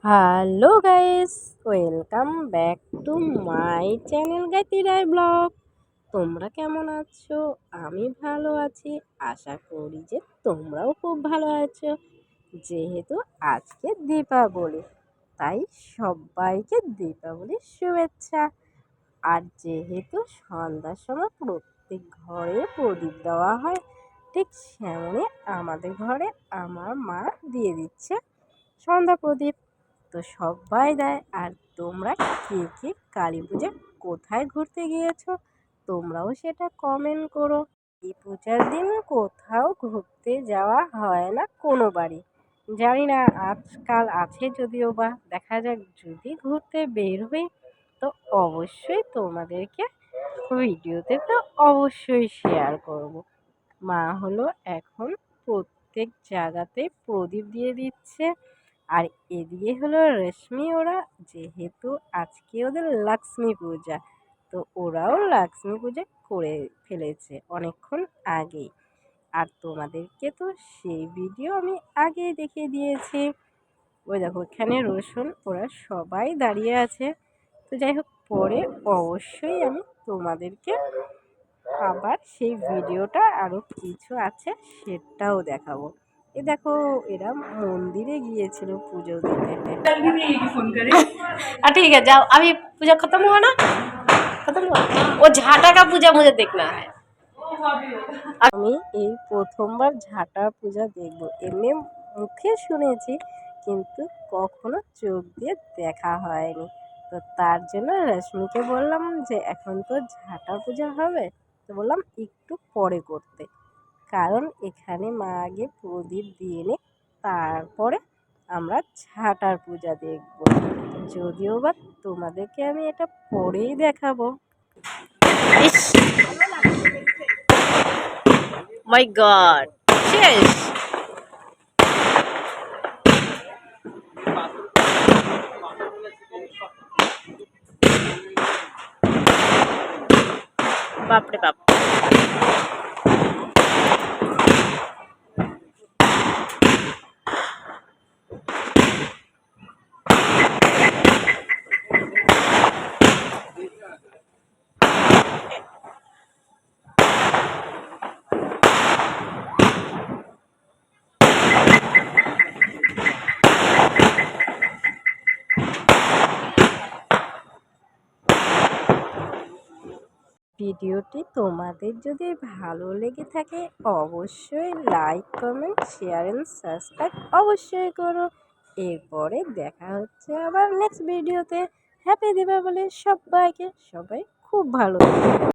Hello guys, welcome back to my channel Gaiti Roy vlog. তোমরা কেমন আছো? আমি ভালো আছি। আশা করি যে তোমরাও খুব ভালো আছো। যেহেতু আজকে দীপাবলি, তাই সবাইকে দীপাবলির শুভেচ্ছা। আর যেহেতু সন্ধ্যার সময় প্রত্যেক ঘরে প্রদীপ দেওয়া হয়, ঠিক সেমনি আমাদের ঘরে আমার মা দিয়ে দিচ্ছে সন্ধ্যা প্রদীপ। তো সবাই দেয়। আর তোমরা কে কে কালী পূজায় কোথায় ঘুরতে গিয়েছো, তোমরাও সেটা কমেন্ট করো। এই পূজার দিন কোথাও ঘুরতে যাওয়া হয় না কোনো বাড়ি, জানি না আজকাল আছে যদিও বা, দেখা যাক। যদি ঘুরতে বের হই তো অবশ্যই তোমাদেরকে ভিডিওতে তো অবশ্যই শেয়ার করব। মা হলো এখন প্রত্যেক জায়গাতে প্রদীপ দিয়ে দিচ্ছে। আর এদিকে হলো রেশমি, ওরা যেহেতু আজকে ওদের লক্ষ্মী পূজা, তো ওরাও লক্ষ্মী পূজা করে ফেলেছে অনেকক্ষণ আগেই। আর তোমাদেরকে তো সেই ভিডিও আমি আগেই দেখিয়ে দিয়েছি। ওই দেখো এখানে রসুন, ওরা সবাই দাঁড়িয়ে আছে। তো যাই হোক, পরে অবশ্যই আমি তোমাদেরকে আবার সেই ভিডিওটা আরও কিছু আছে সেটাও দেখাবো। এ দেখো, এরা মন্দিরে গিয়েছিল পুজো দিতে। ठीक है जाओ, अभी पूजा खत्म हुआ ना, खत्म हुआ। वो झाटा का पूजा मुझे देखना है। আমি এই প্রথমবার ঝাঁটা পূজা দেখব। এমনি মুখে শুনেছি, কিন্তু কখনো চোখ দিয়ে দেখা হয়নি। তো তার জন্য রশ্মিকে বললাম যে এখন তো ঝাঁটা পূজা হবে, তো বললাম একটু পরে করতে, কারণ এখানে মা আগে প্রদীপ দিয়ে নে, তারপরে আমরা ঝাঁটার পূজা দেখব। যদিও বা তোমাদেরকে আমি এটা পরেই দেখাবো। মাই গড, শেষ। বাপরে বাপ। ভিডিওটি তোমাদের যদি ভালো লেগে থাকে অবশ্যই like, comment, share and subscribe অবশ্যই করো। এরপরে দেখা হচ্ছে আবার নেক্সট ভিডিওতে। হ্যাপি দীপাবলি সবাইকে, সবাই খুব ভালো থাকবে।